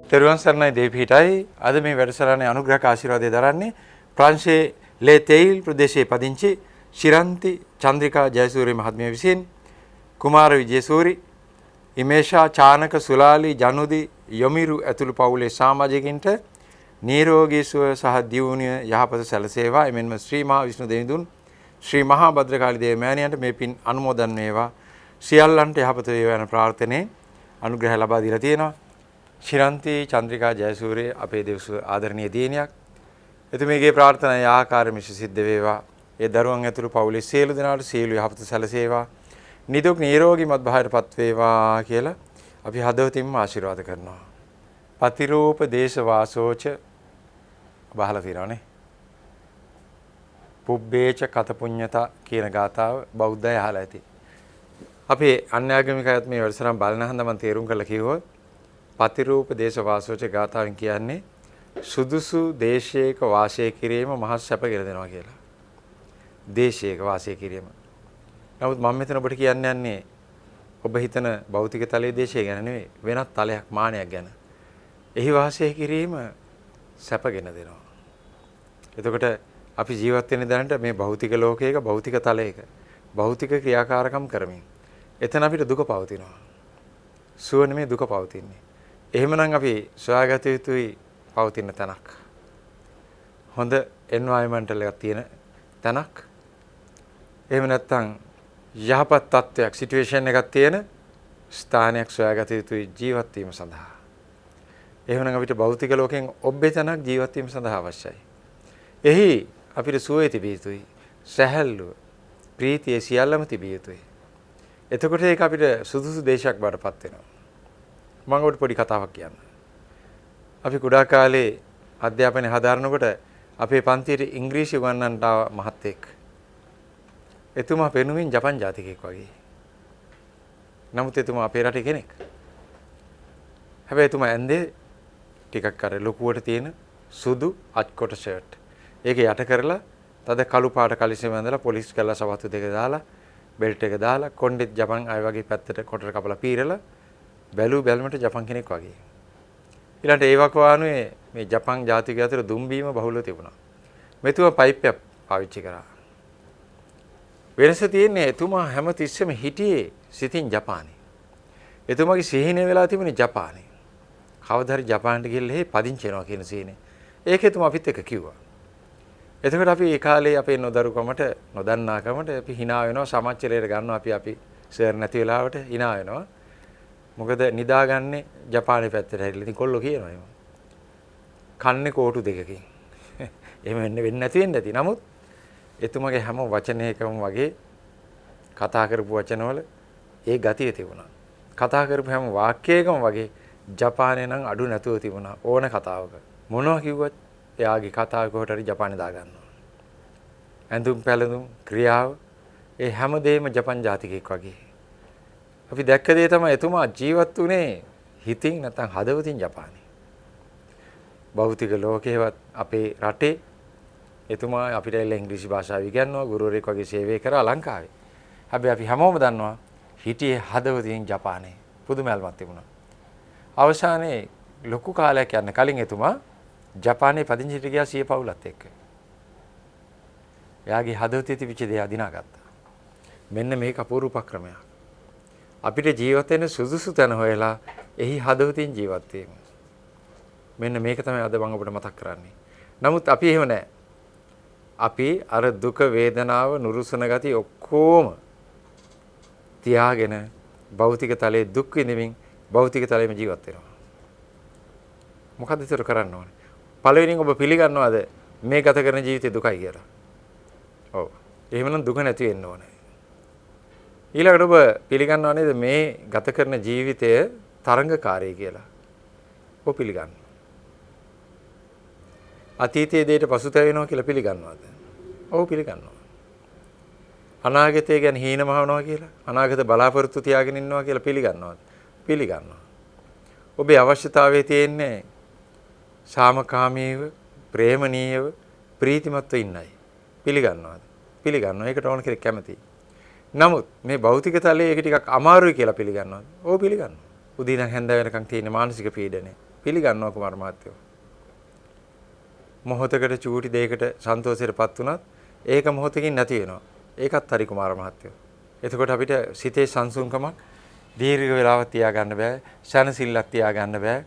තෙරුවන් සරණයි දෙවිපිටයි. අද මේ වැඩසටහනේ අනුග්‍රහක ආශිර්වාදය දරන්නේ ප්‍රංශයේ ලේ තෙයිල් ප්‍රදේශයේ පදිංචි ශිරන්ති චන්ද්‍රිකා ජයසූරිය මහත්මිය විසින් කුමාර විජේසූරි, ඉමේෂා චානක සුලාලි ජනුදි යොමිරු ඇතුළු පවුලේ සමාජිකින්ට නිරෝගී සුව සහ දියුණුව යහපත සැලසේවා. එමෙන්ම ශ්‍රී මහා විෂ්ණු දෙවිඳුන් ශ්‍රී මහා භද්‍රකාලි දේව මෑණියන්ට මේ පින් අනුමෝදන් වේවා. සියල්ලන්ට යහපත වේවා යන ප්‍රාර්ථනාවෙන් අනුග්‍රහය ලබා දීලා තියෙනවා. ශිරන්ති චන්ද්‍රිකා ජයසූරිය අපේ දෙව්සුව ආදරණීය දියණියක්. එතුමියගේ ප්‍රාර්ථනාව ආකාරයෙන් මිස සිද්ධ වේවා. ඒ දරුවන් ඇතුළු පවුලේ සියලු දෙනාට සියලු යහපත සැලසේවා. නිදුක් නිරෝගීමත් භාවයටපත් වේවා කියලා අපි හදවතින්ම ආශිර්වාද කරනවා. පතිරූප දේශ වාසෝච බහලා තියෙනවානේ. පුබ්බේච කත පුඤ්ඤතා කියන ගාථාව බෞද්ධය අහලා ඇති. අපි අන්‍යාගමික අයත් මේ වැඩසටහන බලන හන්ද මම තේරුම් කරලා කිව්වොත් පතිරූප දේශ වාසෝච ගාථාවෙන් කියන්නේ සුදුසු දේශයක වාසය කිරීම මහත් සැප කියලා දෙනවා කියලා. දේශයක වාසය කිරීම. නමුත් මම මෙතන ඔබට කියන්න යන්නේ ඔබ හිතන භෞතික තලයේ දේශය ගැන නෙවෙයි, වෙනත් තලයක් මානයක් ගැන. එහි වාසය කිරීම සැපගෙන දෙනවා. එතකොට අපි ජීවත් වෙන දැනට මේ භෞතික ලෝකයක භෞතික තලයක භෞතික ක්‍රියාකාරකම් කරමින් එතන අපිට දුක පවතිනවා. සුව නෙමේ දුක පවතින්නේ. එහෙමනම් අපි සොයාගත යුතුයි පවතින තැනක්. හොඳ එන්වයරන්මන්ටල් එකක් තියෙන තැනක්. එහෙම නැත්නම් යහපත් තත්ත්වයක් සිටුේෂන් එකක් තියෙන ස්ථානයක් සොයාගත යුතුයි ජීවත් වීම සඳහා. එහෙමනම් අපිට භෞතික ලෝකෙන් ඔබ්බේ තැනක් ජීවත් වීම සඳහා අවශ්‍යයි. එහි අපිට සුවය තිබිය යුතුයි. සැහැල්ලුව, ප්‍රීතිය සියල්ලම තිබිය යුතුයි. එතකොට ඒක අපිට සුදුසු දේශයක් බවටපත් වෙනවා. මම ඔබට පොඩි කතාවක් කියන්න. අපි කුඩා කාලේ අධ්‍යාපනය හදාරනකොට අපේ පන්තියේ ඉංග්‍රීසි උගන්වන්නට මහත්තයෙක්. එතුමා පෙනුමින් ජපන් ජාතිකයෙක් වගේ. නමුත් එතුමා අපේ රටේ කෙනෙක්. හැබැයි එතුමා ඇඳේ ටිකක් අර ලොකුවට තියෙන සුදු අත්කොට ෂර්ට්. ඒක යට කරලා තද කළු පාට කලිසම් ඇඳලා පොලිස් කළා සවතු දෙක දාලා බෙල්ට් එක දාලා කොණ්ඩෙත් ජපන් අය වගේ පැත්තට කොටර කපලා පීරලා බැලු බැලමට ජපන් කෙනෙක් වගේ. ඊළඟට ඒ වකවානුවේ මේ ජපන් ජාතිකය අතර දුම්බීම බහුලව තිබුණා. මෙතුමා පයිප් එක පාවිච්චි කරා. වෙනස තියෙන්නේ එතුමා හැම තිස්සෙම හිටියේ සිතින් ජපානයේ. එතුමාගේ සිහිනේ වෙලා තිබුණේ ජපානයේ. කවදා හරි ජපානට ගිහලා එහෙ පදිංචි වෙනවා කියන සිහිනේ. ඒක එතුමා අපිත් එක්ක කිව්වා. එතකොට අපි ඒ කාලේ අපේ නොදරුකමට නොදන්නාකමට අපි hina වෙනවා සමච්චලයට ගන්නවා අපි සර් නැති වෙලාවට hina වෙනවා. මොකද නිදාගන්නේ ජපානයේ පැත්තට හැරිලා. ඉතින් කොල්ලෝ කියනවා එහෙම. කන්නේ කෝටු දෙකකින්. එහෙම වෙන්නේ නැති වෙන්න ඇති. නමුත් එතුමගේ හැම වචනයකම වගේ කතා කරපු වචනවල ඒ ගතිය තිබුණා. කතා කරපු හැම වාක්‍යයකම වගේ ජපානයේ නම් අඩු නැතුව තිබුණා ඕන කතාවක. මොනවා කිව්වත් එයාගේ කතාව කොහට හරි ජපානයේ දාගන්නවා. ඇඳුම් පැළඳුම් ක්‍රියාව ඒ හැමදේම ජපන් ජාතිකයෙක් වගේ. අපි දැක්ක දේ තමයි එතුමා ජීවත් වුණේ හිතින් නැත්නම් හදවතින් ජපානයේ. භෞතික ලෝකේවත් අපේ රටේ එතුමා අපිට ඉංග්‍රීසි භාෂාව ඉගෙනනවා ගුරුවරයෙක් වගේ සේවය කරා ලංකාවේ. හැබැයි අපි හැමෝම දන්නවා හිටියේ හදවතින් ජපානයේ. පුදුමල්මත් තිබුණා. අවසානයේ ලොකු කාලයක් යන කලින් එතුමා ජපානයේ පදිංචිට ගියා සිය පවුලත් එක්ක. එයාගේ හදවතේ තිබිච්ච දේ අදිනාගත්තා. මෙන්න මේක අපූර්ව උපක්‍රමයක්. අපිට ජීවත් වෙන්න සුදුසු තැන හොයලා එහි හදවතින් ජීවත් වීම. මෙන්න මේක තමයි අද මම ඔබට මතක් කරන්නේ. නමුත් අපි එහෙම නැහැ. අපි අර දුක වේදනාව නුරුසන ගති ඔක්කොම තියාගෙන භෞතික තලයේ දුක් විඳින්මින් භෞතික තලයේම ජීවත් වෙනවා. මොකද ඒතර කරන්න ඕනේ? පළවෙනියෙන් ඔබ පිළිගන්නවද මේ ගත කරන ජීවිතේ දුකයි කියලා? ඔව්. එහෙමනම් දුක නැති වෙන්න ඕනේ. ඊළඟට ඔබ පිළිගන්නව නේද මේ ගත කරන ජීවිතය තරංගකාරී කියලා? ඔබ පිළිගන්න. අතීතයේ දේට පසුතැවෙනවා කියලා පිළිගන්නවද? ඔව් පිළිගන්නවා. අනාගතය ගැන හීනමවනවා කියලා අනාගත බලාපොරොත්තු තියාගෙන ඉන්නවා කියලා පිළිගන්නවද? පිළිගන්නවා. ඔබේ අවශ්‍යතාවයේ තියෙන්නේ සාමකාමීව, ප්‍රේමණීයව, ප්‍රීතිමත්ව ඉන්නයි. පිළිගන්නවද? පිළිගන්නවා. ඒකට ඕන කෙනෙක් කැමතියි. නමුත් මේ භෞතික තලයේ ඒක ටිකක් අමාරුයි කියලා පිළිගන්නවා. ඕක පිළිගන්නවා. උදේ ඉඳන් හැන්ද වෙනකන් තියෙන මානසික පීඩනය පිළිගන්නවා කුමාර මහත්තයෝ. මොහොතකට චූටි දෙයකට සන්තෝෂයටපත් වුණත් ඒක මොහොතකින් නැති වෙනවා. ඒකත් හරි කුමාර මහත්තයෝ. එතකොට අපිට සිතේ සංසුන්කමක් දීර්ඝ වේලාවක් තියාගන්න බෑ. ශනසිල්ලක් තියාගන්න බෑ.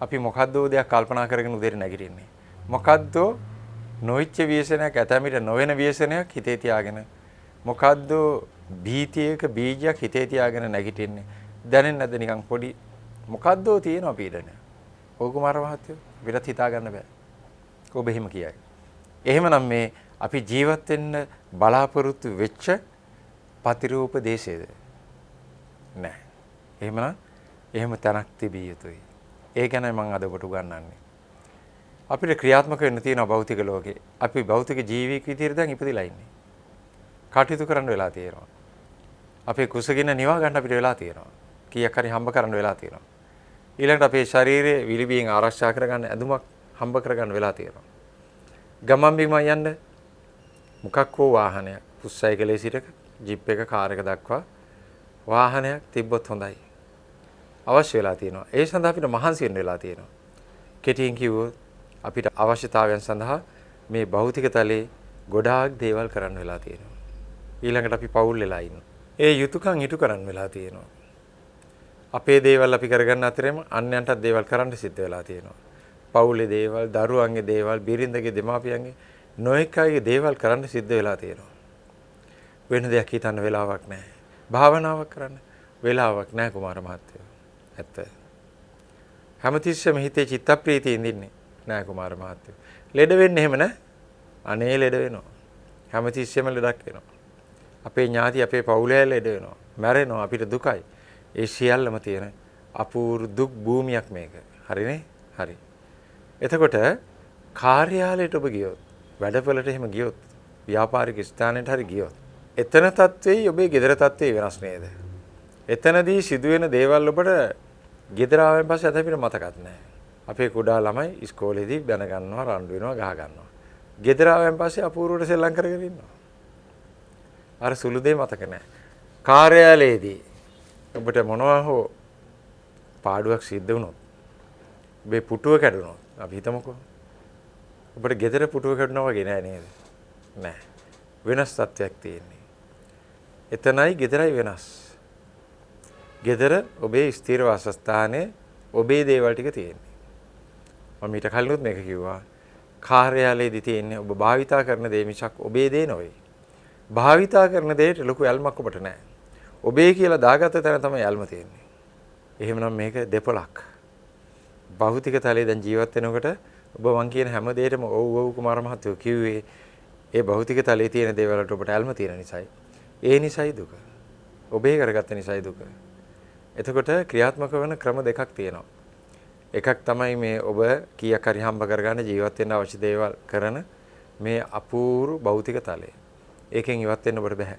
අපි මොකද්දෝ දෙයක් කල්පනා කරගෙන උදේට නැගිටින්නේ. මොකද්දෝ නොයිච්ච ව්‍යසනයක් ඇතැමිට නොවන ව්‍යසනයක් හිතේ තියාගෙන මොකද්දෝ භීතියක බීජයක් හිතේ තියාගෙන නැගිටින්නේ. දැනෙන්නේ නැද්ද නිකන් පොඩි මොකද්දෝ තියෙනවා පීඩනය. ඔය කුමාර මහත්තයෝ අපිට හිතා ගන්න බෑ. ඔබ එහෙම කියයි. එහෙමනම් මේ අපි ජීවත් වෙන්න බලාපොරොත්තු වෙච්ච පතිරූප දේශයේද? නෑ. එහෙමනම් එහෙම තැනක් තිබිය යුතුයි. ඒ ගැනයි මම අද ඔබට උගන්වන්නේ. අපිට ක්‍රියාත්මක වෙන්න තියෙනවා භෞතික ලෝකේ. අපි භෞතික ජීවික විදිහට දැන් ඉපදිලා ඉන්නේ. කටයුතු කරන්න වෙලා තියෙනවා. අපේ කුසගින්න නිවා ගන්න අපිට වෙලා තියෙනවා. කීයක් හරි හම්බ කරන්න වෙලා තියෙනවා. ඊළඟට අපේ ශරීරයේ විලිබියෙන් ආරක්ෂා කරගන්න ඇඳුමක් හම්බ කරගන්න වෙලා තියෙනවා. ගමන් බිමන් යන්න මොකක් හෝ වාහනයක් පුස්සයිකලේ සිට ජිප් එක කාර් එක දක්වා වාහනයක් තිබ්බොත් හොඳයි. අවශ්‍ය වෙලා තියෙනවා. ඒ සඳහා අපිට මහන්සි වෙන්න වෙලා තියෙනවා. කෙටියෙන් කිව්වොත් අපිට අවශ්‍යතාවයන් සඳහා මේ භෞතික තලයේ ගොඩාක් දේවල් කරන්න වෙලා තියෙනවා. ඊළඟට අපි පවුල් වෙලා ඉන්නවා. ඒ යුතුයකම් ඉටු කරන්න වෙලා තියෙනවා. අපේ දේවල් අපි කරගන්න අතරේම අන්‍යයන්ටත් දේවල් කරන්න සිද්ධ වෙලා තියෙනවා. පවුලේ දේවල්, දරුවන්ගේ දේවල්, බිරිඳගේ දෙමාපියන්ගේ නොඑක අයගේ දේවල් කරන්න සිද්ධ වෙලා තියෙනවා. වෙන දෙයක් හිතන්න වෙලාවක් නැහැ. භාවනාවක් කරන්න වෙලාවක් නැහැ කුමාර මහත්තයෝ. ඇත්ත. හැමතිස්සෙම හිතේ චිත්තප්‍රීතිය ඉඳින්නේ නැහැ කුමාර මහත්තයෝ. ලෙඩ වෙන්නේ එහෙම නැහැ. අනේ ලෙඩ වෙනවා. හැමතිස්සෙම ලෙඩක් වෙනවා. අපේ ඥාති අපේ පවුලේ ලෙඩ වෙනවා. මැරෙනවා අපිට දුකයි. ඒ සියල්ලම තියෙන අපූර්ව දුක් භූමියක් මේක. හරිනේ? හරි. එතකොට කාර්යාලයට ඔබ ගියොත්, වැඩවලට එහෙම ගියොත්, ව්‍යාපාරික ස්ථානයට හරි ගියොත්, එතන තත්ත්වයේ ඔබේ ගෙදර තත්ත්වයේ වෙනස් නේද? එතනදී සිදුවෙන දේවල් ඔබට ගෙදර ආවෙන් පස්සේ අද අපිට මතකත් නැහැ. අපේ කුඩා ළමයි ඉස්කෝලේදී බැන ගන්නවා, රණ්ඩු වෙනවා, ගහ ගන්නවා. ගෙදර ආවෙන් පස්සේ අපූර්වට සෙල්ලම් කරගෙන ඉන්නවා. අර සුළු දේ මතක නැහැ. කාර්යාලයේදී ඔබට මොනවා හෝ පාඩුවක් සිද්ධ වුණොත්, ඔබේ පුටුව කැඩුණොත්, අපි හිතමුකෝ. ඔබට ගෙදර පුටුව කැඩුණා වගේ නෑ නේද? නෑ. වෙනස් තත්ත්වයක් තියෙන්නේ. එතනයි ගෙදරයි වෙනස්. ගෙදර ඔබේ ස්ථිර වාසස්ථානයේ ඔබේ දේවල් ටික තියෙන්නේ. මම ඊට කලිනුත් මේක කිව්වා. කාර්යාලයේදී තියෙන්නේ ඔබ භාවිතා කරන දේ මිසක් ඔබේ දේ නෙවෙයි. භාවිතා කරන දේට ලොකු යල්මක් ඔබට නැහැ. ඔබේ කියලා දාගත්ත තැන තමයි යල්ම තියෙන්නේ. එහෙමනම් මේක දෙපොලක්. භෞතික තලයේ දැන් ජීවත් වෙනකොට ඔබ මං කියන හැම දෙයකම ඔව් ඔව් කුමාර මහත්තයෝ කිව්වේ ඒ භෞතික තලයේ තියෙන දේවල් වලට ඔබට යල්ම තියෙන නිසායි. ඒ නිසායි දුක. ඔබේ කරගත්ත නිසායි දුක. එතකොට ක්‍රියාත්මක වෙන ක්‍රම දෙකක් තියෙනවා. එකක් තමයි මේ ඔබ කීයක් හරි හම්බ කරගන්න ජීවත් වෙන්න අවශ්‍ය දේවල් කරන මේ අපූර්ව භෞතික තලය. ඒකෙන් ඉවත් වෙන්න ඔබට බෑ.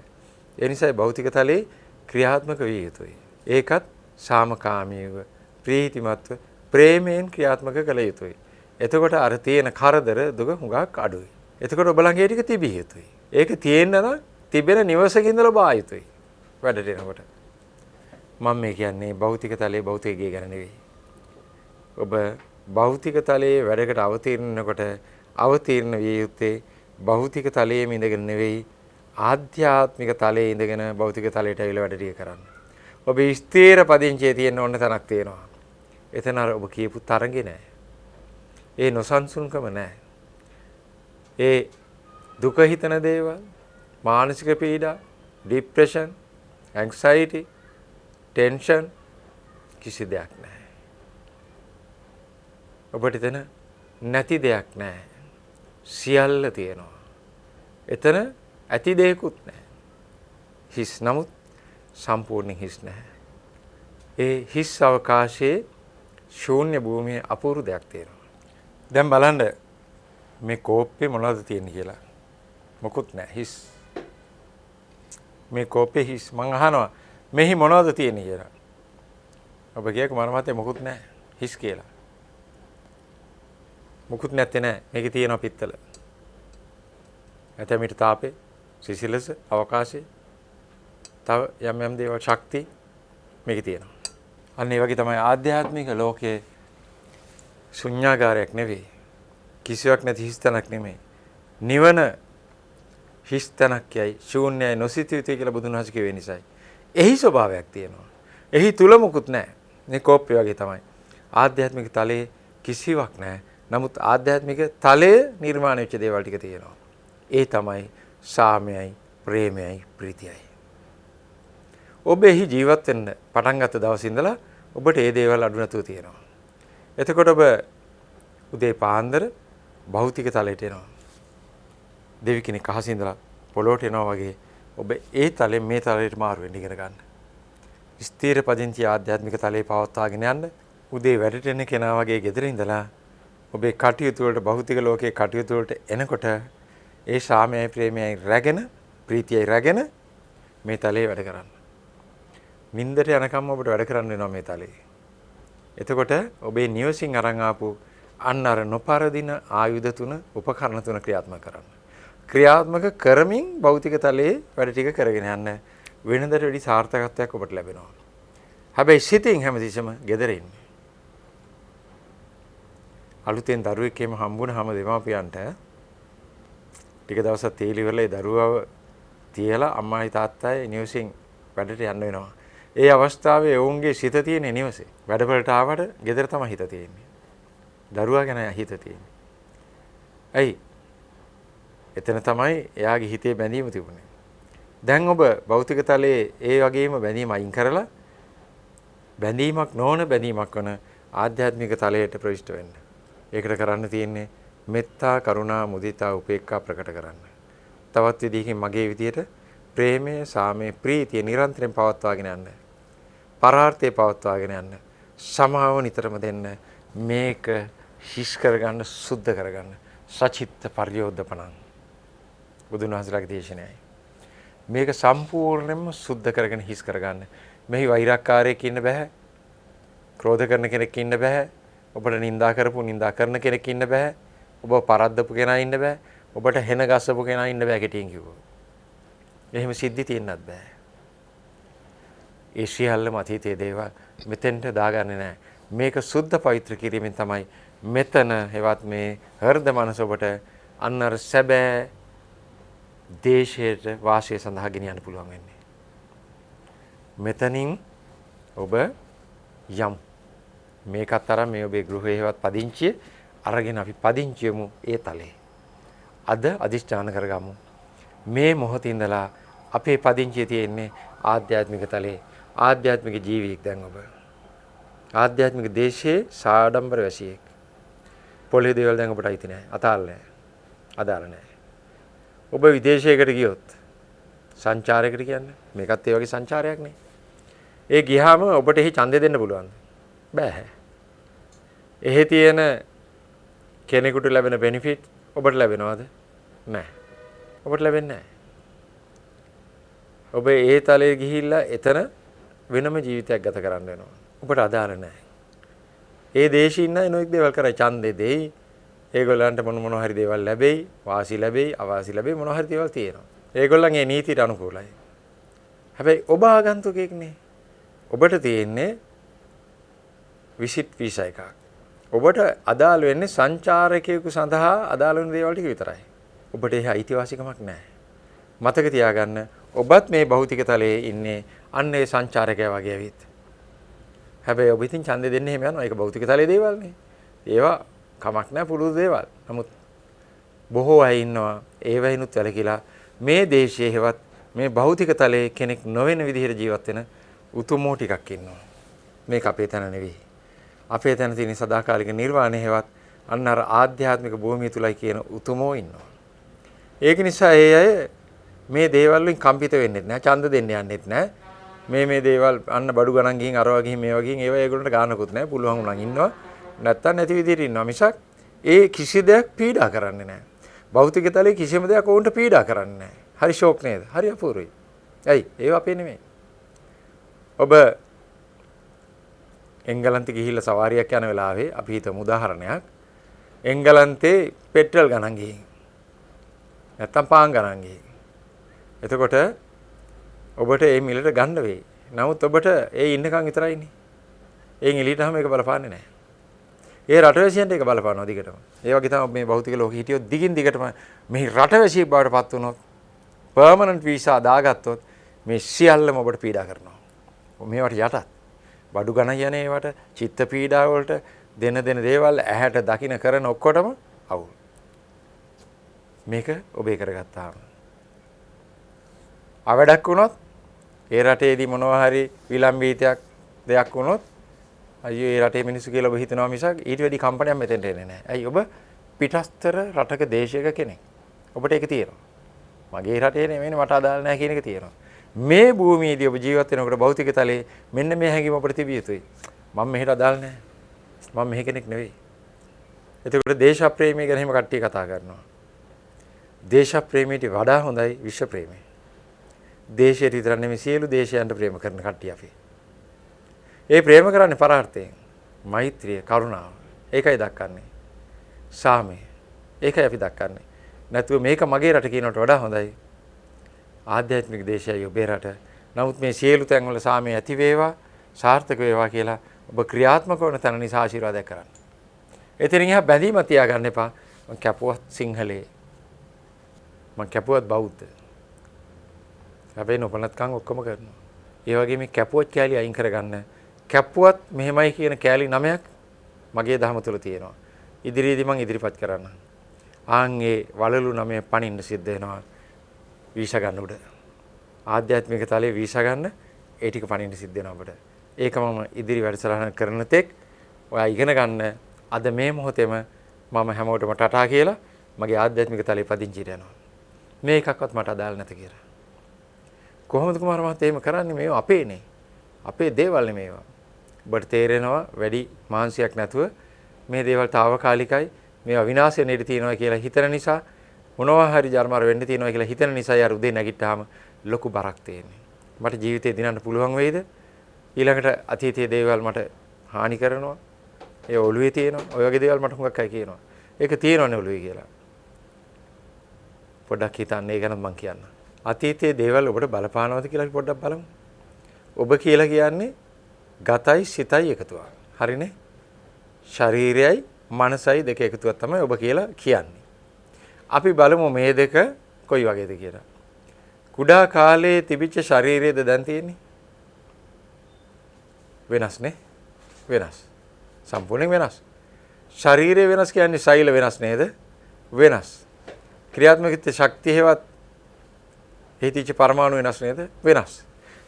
ඒ නිසායි භෞතික තලයේ ක්‍රියාත්මක විය යුතුයි. ඒකත් සාමකාමීව ප්‍රීතිමත්ව ප්‍රේමයෙන් ක්‍රියාත්මක කළ යුතුයි. එතකොට අර තියෙන කරදර දුක හුඟක් අඩුයි. එතකොට ඔබ ළඟ ඒ ටික තිබිය යුතුයි. ඒක තියෙන්න නම් තිබෙන නිවසක ඉඳලා බා යුතුයි. වැඩට එනකොට. මම මේ කියන්නේ භෞතික තලයේ භෞතික ගේ ගැන නෙවෙයි. ඔබ භෞතික තලයේ වැඩකට අවතීර්ණනකොට අවතීර්ණ විය යුත්තේ භෞතික තලයේ ඉඳගෙන නෙවෙයි ආධ්‍යාත්මික තලයේ ඉඳගෙන භෞතික තලයට ඇවිල්ලා වැඩ ටික කරන්න. ඔබ ස්ථීර පදිංචියේ තියෙන ඕන තැනක් තියෙනවා. එතන අර ඔබ කියපු තරඟේ නෑ. ඒ නොසන්සුන්කම නෑ. ඒ දුක හිතන දේවල්, මානසික පීඩා, ડિප්‍රෙෂන්, ඇන්ක්සයිටි, ටෙන්ෂන් කිසි දෙයක් නෑ. ඔබට එතන නැති දෙයක් නෑ. සියල්ල තියෙනවා. එතන ඇති දෙයක්වත් නෑ. හිස් නමුත් සම්පූර්ණ හිස් නැහැ. ඒ හිස් අවකාශයේ ශූන්‍ය භූමියේ අපූර්ව දෙයක් තියෙනවා. දැන් බලන්න මේ කෝප්පේ මොනවද තියෙන්නේ කියලා. මොකුත් නැහැ හිස්. මේ කෝප්පේ හිස්. මං අහනවා මෙහි මොනවද තියෙන්නේ කියලා. ඔබ කියක මම මතේ මොකුත් නැහැ හිස් කියලා. මොකුත් නැත්තේ නැහැ. මේකේ තියෙනවා පිත්තල. ඇතැමිට තාපේ, සිසිලස, අවකාශය. තව යම් දේවල් ශක්ති මේකේ තියෙනවා. අන්න ඒ වගේ තමයි ආධ්‍යාත්මික ලෝකයේ ශුන්‍යාකාරයක් නෙවෙයි. කිසිවක් නැති හිස්තැනක් නෙමෙයි. නිවන හිස්තැනක් යයි ශූන්‍යයි නොසිත යුතුයි කියලා බුදුන් වහන්සේ කියවේ නිසායි. එහි ස්වභාවයක් තියෙනවා. එහි තුල මුකුත් නැහැ. මේ කෝප්පය වගේ තමයි. ආධ්‍යාත්මික තලයේ කිසිවක් නැහැ. නමුත් ආධ්‍යාත්මික තලයේ නිර්මාණය වෙච්ච දේවල් ටික තියෙනවා. ඒ තමයි සාමයයි, ප්‍රේමයයි, ප්‍රීතියයි. ඔබ එහි ජීවත් වෙන්න පටන් ගත්ත දවසේ ඉඳලා ඔබට මේ දේවල් අඩු නැතුව තියෙනවා. එතකොට ඔබ උදේ පාන්දර භෞතික තලයට එනවා. දෙවි කෙනෙක් අහසින් ඉඳලා පොළොවට එනවා වගේ ඔබ ඒ තලෙන් මේ තලයට මාරු වෙන්න ඉගෙන ගන්න. ස්ථීර පදිංචි ආධ්‍යාත්මික තලයේ පවත්වාගෙන යන්න උදේ වැඩට එන කෙනා වගේ ගෙදර ඉඳලා ඔබේ කටයුතු වලට භෞතික ලෝකයේ කටයුතු වලට එනකොට ඒ සාමයයි ප්‍රේමයයි රැගෙන ප්‍රීතියයි රැගෙන මේ තලයේ වැඩ කරන්න. නින්දට යනකම් ඔබට වැඩ කරන්න වෙනවා මේ තලයේ. එතකොට ඔබේ නිවසින් අරන් ආපු අන්න අර නොපරදින ආයුධ තුන උපකරණ තුන ක්‍රියාත්මක කරන්න. ක්‍රියාත්මක කරමින් භෞතික තලයේ වැඩ ටික කරගෙන යන්න වෙනදට වැඩි සාර්ථකත්වයක් ඔබට ලැබෙනවා. හැබැයි සිතින් හැමතිස්සම gedare ඉන්නේ. අලුතෙන් දරුවෙක් එම හම්බුනහම දෙමාපියන්ට ටික දවසක් තීලි වෙලා ඒ දරුවව තියලා අම්මායි තාත්තයි නිවසින් වැඩට යන්න වෙනවා. ඒ අවස්ථාවේ ඔවුන්ගේ සිත තියෙන නිවසේ. වැඩවලට ආවට gedare තමයි හිත තියෙන්නේ. දරුවා ගැන හිත තියෙන්නේ. ඇයි? එතන තමයි එයාගේ හිතේ බැඳීම තිබුණේ. දැන් ඔබ භෞතික තලයේ ඒ වගේම බැඳීම අයින් කරලා බැඳීමක් නොවන බැඳීමක් වන ආධ්‍යාත්මික තලයට ප්‍රවිෂ්ඨ වෙන්න. ඒකට කරන්න තියෙන්නේ මෙත්තා, කරුණා, මුදිතා, උපේක්ඛා ප්‍රකට කරන්න. තවත් විදිහකින් මගේ විදියට ප්‍රේමය, සාමය, ප්‍රීතිය නිරන්තරයෙන් පවත්වාගෙන යන්න. පරාර්ථය පවත්වාගෙන යන්න. සමාව නිතරම දෙන්න. මේක හිස් කරගන්න, සුද්ධ කරගන්න. සචිත්ත පරියෝධපණං. බුදුන් වහන්සේලාගේ දේශනයයි. මේක සම්පූර්ණයෙන්ම සුද්ධ කරගෙන හිස් කරගන්න. මෙහි වෛරක්කාරයෙක් ඉන්න බෑ. ක්‍රෝධ කරන කෙනෙක් ඉන්න බෑ. ඔබට නිඳා කරන කෙනෙක් ඉන්න බෑ. ඔබ පරද්දපු කෙනා ඉන්න බෑ. ඔබට හෙන ගස්සපු කෙනා ඉන්න බෑ කෙටියෙන් කිව්වොත්. එහෙම සිද්ධි තියෙන්නත් බෑ. ඒ සියල්ලම අතීතයේ දේවල් මෙතෙන්ට දාගන්නේ නැහැ. මේක සුද්ධ පවිත්‍ර කිරීමෙන් තමයි මෙතන හෙවත් මේ හෘද මනස ඔබට අන්නර සැබෑ දේශයට වාසය සඳහා ගෙනියන්න පුළුවන් වෙන්නේ. මෙතනින් ඔබ යම් මේකත් අරන් මේ ඔබේ ගෘහයේවත් පදිංචිය අරගෙන අපි පදිංචියමු ඒ තලේ. අද අදිෂ්ඨාන කරගමු. මේ මොහොතේ ඉඳලා අපේ පදිංචිය තියෙන්නේ ආධ්‍යාත්මික තලේ. ආධ්‍යාත්මික ජීවියෙක් දැන් ඔබ. ආධ්‍යාත්මික දේශයේ සාඩම්බර වැසියෙක්. පොළේ දේවල් දැන් ඔබට අයිති නැහැ. අතාල නැහැ. අදාළ නැහැ. ඔබ විදේශයකට ගියොත් සංචාරයකට කියන්නේ මේකත් ඒ වගේ සංචාරයක් නේ. ඒ ගියාම ඔබට එහි ඡන්දය දෙන්න පුළුවන්ද? බෑ. එහි තියෙන කෙනෙකුට ලැබෙන බෙනිෆිට් ඔබට ලැබෙනවද? නැහැ. ඔබට ලැබෙන්නේ නැහැ. ඔබ ඒ තලයේ ගිහිල්ලා එතන වෙනම ජීවිතයක් ගත කරන්න වෙනවා. ඔබට අදාළ නැහැ. ඒ දේශේ ඉන්න එනෝක් දේවල් කරයි ඡන්දේ දෙයි. ඒගොල්ලන්ට මොන හරි දේවල් ලැබෙයි, වාසි ලැබෙයි, අවාසි ලැබෙයි මොන හරි දේවල් තියෙනවා. ඒගොල්ලන්ගේ නීතියට අනුකූලයි. හැබැයි ඔබ ආගන්තුකෙක් නේ. ඔබට තියෙන්නේ විසිට් වීසා එකක්. ඔබට අදාළ වෙන්නේ සංචාරකයෙකු සඳහා අදාළ වෙන දේවල් ටික විතරයි. ඔබට ඒ අයිතිවාසිකමක් නැහැ. මතක තියාගන්න ඔබත් මේ භෞතික තලයේ ඉන්නේ අන්න ඒ සංචාරකයා වගේ ඇවිත්. හැබැයි ඔබ ඉතින් ඡන්දෙ දෙන්නේ එහෙම යනවා. ඒක භෞතික තලයේ දේවල් නේ. ඒවා කමක් නැහැ පුළුල් දේවල්. නමුත් බොහෝ අය ඉන්නවා ඒවයිනුත් වැළකීලා මේ දේශයේ හෙවත් මේ භෞතික තලයේ කෙනෙක් නොවන විදිහට ජීවත් වෙන උතුමෝ ටිකක් ඉන්නවා. මේක අපේ තැන නෙවෙයි. අපේ තැන තියෙන සදාකාලික නිර්වාණය හෙවත් අන්න අර ආධ්‍යාත්මික භූමිය තුලයි කියන උතුමෝ ඉන්නවා. ඒක නිසා ඒ අය මේ දේවල් වලින් කම්පිත වෙන්නේ නැහැ. ඡන්ද දෙන්න යන්නෙත් නැහැ. මේ දේවල් අන්න බඩු ගණන් ගිහින් අරවා ගිහින් මේවා ගිහින් ඒවා ඒගොල්ලන්ට ගානකුත් නැහැ. පුළුවන් උනන් ඉන්නවා. නැත්තම් නැති විදිහට ඉන්නවා මිසක් ඒ කිසි දෙයක් පීඩා කරන්නේ නැහැ. භෞතික තලයේ කිසිම දෙයක් ඕන්ට පීඩා කරන්නේ නැහැ. හරි ෂෝක් නේද? හරි අපූර්වයි. ඇයි? ඒව අපේ නෙමෙයි. ඔබ එංගලන්තේ ගිහිල්ලා සවාරියක් යන වෙලාවේ අපි හිතමු උදාහරණයක්. එංගලන්තේ පෙට්‍රල් ගණන් ගිහින් නැත්තම් පාන් ගණන් ගිහින්. එතකොට ඔබට ඒ මිලට ගන්න වෙයි. නමුත් ඔබට ඒ ඉන්නකම් විතරයිනේ. එයින් එළියටම ඒක බලපාන්නේ නැහැ. ඒ රටවැසියන්ට ඒක බලපානවා දිගටම. ඒ වගේ තමයි මේ භෞතික ලෝකෙ හිටියොත් දිගින් දිගටම මේ රටවැසියෙක් බවට පත් වුණොත් පර්මනන්ට් වීසා දාගත්තොත් මේ සියල්ලම ඔබට පීඩා කරනවා. මේවට යටත් බඩු ගණ යන ඒවට චිත්ත පීඩා වලට දෙන දේවල් ඇහැට දකින්න කරන ඔක්කොටම අවුල්. මේක ඔබේ කරගත්තාම අවඩක් වුණොත් ඒ රටේදී මොනවා හරි විලම්භීතයක් දෙයක් වුණොත් අයියෝ ඒ රටේ මිනිස්සු කියලා ඔබ හිතනවා මිසක් ඊට වැඩි කම්පනයක් මෙතෙන්ට එන්නේ නැහැ. ඇයි ඔබ පිටස්තර රටක දේශයක කෙනෙක්. ඔබට ඒක තියෙනවා. මගේ රටේ නෙමෙයි මට අදාළ නැහැ කියන එක තියෙනවා. මේ භූමියේදී ඔබ ජීවත් වෙනකොට භෞතික තලයේ මෙන්න මේ හැඟීම අපිට තිබිය යුතුයි. මම මෙහෙට අදාළ නැහැ. මම මෙහෙ කෙනෙක් නෙවෙයි. එතකොට දේශ ප්‍රේමී ගැන එහෙම කට්ටිය කතා කරනවා. දේශ ප්‍රේමීට වඩා හොඳයි විශ්ව ප්‍රේමී. දේශයට විතර නෙමෙයි සියලු දේශයන්ට ප්‍රේම කරන කට්ටිය අපි. ඒ ප්‍රේම කරන්නේ පරාර්ථයෙන්. මෛත්‍රිය, කරුණාව. ඒකයි දක්වන්නේ. සාමය. ඒකයි අපි දක්වන්නේ. නැතුව මේක මගේ රට කියනකට වඩා හොඳයි. ආධ්‍යාත්මික දේශයයි ඔබේ රට. නමුත් මේ සියලු තැන්වල සාමය ඇති වේවා, සාර්ථක වේවා කියලා ඔබ ක්‍රියාත්මක වන තැන නිසා ආශිර්වාදයක් කරන්න. එතනින් එහා බැඳීම තියාගන්න එපා. මම කැපුවත් සිංහලේ. මම කැපුවත් බෞද්ධ. හැබැයි නොපනත්කම් ඔක්කොම කරනවා. ඒ වගේ මේ කැපුවත් කැලි අයින් කරගන්න. කැපුවත් මෙහෙමයි කියන කැලි 9ක් මගේ දහම තුල තියෙනවා. ඉදිරියේදී මම ඉදිරිපත් කරන්න. ආන්ගේ වලලු 9 පණින්න සිද්ධ වෙනවා. වීසා ගන්න උඩ. ආධ්‍යාත්මික තලයේ වීසා ගන්න ඒ ටික පණින්න සිද්ධ වෙනවා අපිට. ඒක මම ඉදිරි වැඩසටහන කරන තෙක් ඔයා ඉගෙන ගන්න අද මේ මොහොතේම මම හැමෝටම ටටා කියලා මගේ ආධ්‍යාත්මික තලයේ පදිංචිට යනවා. මේ එකක්වත් මට අදාළ නැත කියලා. කොහොමද කුමාර මහත්තයා එහෙම කරන්නේ? මේවා අපේනේ. අපේ දේවල් නෙමේවා. ඔබට තේරෙනවා වැඩි මානසිකයක් නැතුව මේ දේවල් తాවකාලිකයි. මේවා විනාශ වෙන්න ඉඩ තියෙනවා කියලා හිතන නිසා මොනවා හරි ජර්මාර වෙන්න තියෙනවා කියලා හිතන නිසා යාර උදේ නැගිට්ටාම ලොකු බරක් තියෙන්නේ. මට ජීවිතේ දිනන්න පුළුවන් වෙයිද? ඊළඟට අතීතයේ දේවල් මට හානි කරනවා. ඒ ඔළුවේ තියෙනවා. ඔය වගේ දේවල් මට හුඟක් අය කියනවා. ඒක තියෙනවනේ ඔළුවේ කියලා. පොඩ්ඩක් හිතන්න ඒ ගැන මම කියන්න. අතීතයේ දේවල් ඔබට බලපානවද කියලා අපි පොඩ්ඩක් බලමු. ඔබ කියලා කියන්නේ ගතයි සිතයි එකතුවක්. හරිනේ? ශරීරයයි මනසයි දෙක එකතුවක් තමයි ඔබ කියලා කියන්නේ. අපි බලමු මේ දෙක කොයි වගේද කියලා. කුඩා කාලේ තිබිච්ච ශරීරයේද දැන් තියෙන්නේ? වෙනස් නේ? වෙනස්. සම්පූර්ණයෙන් වෙනස්. ශරීරය වෙනස් කියන්නේ සෛල වෙනස් නේද? වෙනස්. ක්‍රියාත්මක ශක්තිය හේවත් හේතිච්ච පරමාණු වෙනස් නේද? වෙනස්.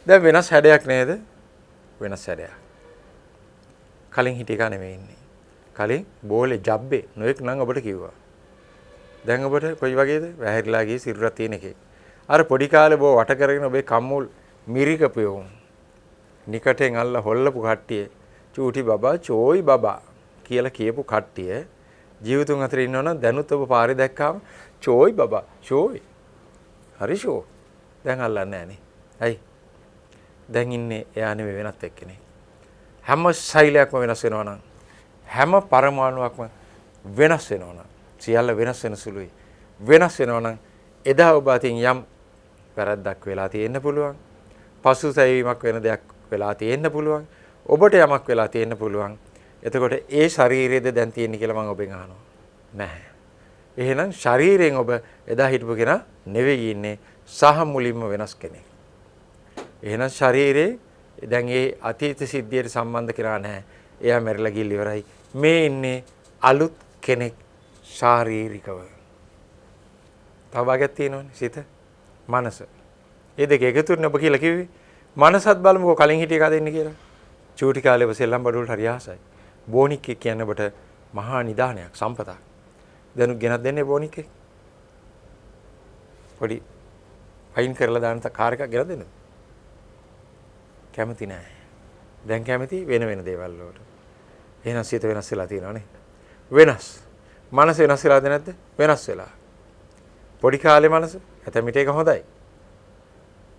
දැන් වෙනස් හැඩයක් නේද? වෙනස් හැඩයක්. කලින් හිටිය එක නෙමෙයි ඉන්නේ. කලින් බෝලේ ජබ්බේ නොඑක් නම් ඔබට කිව්වා. දැන් ඔබට කොයි වගේද? වැහැරිලා ගියේ සිරුරක් තියෙන එකේ. අර පොඩි කාලේ බෝ වට කරගෙන ඔබේ කම්මුල් මිරිකපියෝ. නිකටෙන් අල්ල හොල්ලපු කට්ටිය චූටි බබා චෝයි බබා කියලා කියපු කට්ටිය ජීවිතුන් අතර ඉන්නවනම් දැනුත් ඔබ පාරේ දැක්කාම චෝයි බබා චෝයි. හරි ෂෝ. දැන් අල්ලන්නේ නැහනේ. ඇයි? දැන් ඉන්නේ එයා නෙවෙයි වෙනත් එක්කෙනෙක්. හැම ශෛලයක්ම වෙනස් වෙනවා නම් හැම පරමාණුවක්ම වෙනස් වෙනවා නම් සියල්ල වෙනස් වෙන සුළුයි. වෙනස් වෙනවා නම් එදා ඔබ අතින් යම් වැරද්දක් වෙලා තියෙන්න පුළුවන්. පසුතැවීමක් වෙන දෙයක් වෙලා තියෙන්න පුළුවන්. ඔබට යමක් වෙලා තියෙන්න පුළුවන්. එතකොට ඒ ශරීරයේද දැන් තියෙන්නේ කියලා මම ඔබෙන් අහනවා. නැහැ. එහෙනම් ශරීරයෙන් ඔබ එදා හිටපු කෙනා නෙවෙයි ඉන්නේ සහ මුලින්ම වෙනස් කෙනෙක්. එහෙනම් ශරීරේ දැන් ඒ අතීත සිද්ධියට සම්බන්ධ කරා නැහැ. එයා මැරිලා ගිහින් ඉවරයි. මේ ඉන්නේ අලුත් කෙනෙක් ශාරීරිකව. තව භාගයක් තියෙනවනේ සිත, මනස. මේ දෙක එකතුනේ ඔබ කියලා කිව්වේ. මනසත් බලමුකෝ කලින් හිටිය එක දෙන්නේ කියලා. චූටි කාලේ ඔබ සෙල්ලම් බඩ වලට හරි ආසයි. බෝනික් එක කියන්නේ ඔබට මහා නිදානයක්, සම්පතක්. දැනුත් ගෙනත් දෙන්නේ බෝනික් එක. පොඩි ෆයින් කරලා දාන කාර් එකක් ගෙනත් දෙන්නද? කැමති නෑ. දැන් කැමති වෙන දේවල් වලට. එහෙනම් සිත වෙනස් වෙලා තියෙනවා නේ. වෙනස්. මනස වෙනස් වෙලාද නැද්ද? වෙනස් වෙලා. පොඩි කාලේ මනස ඇතැම් විට ඒක හොඳයි.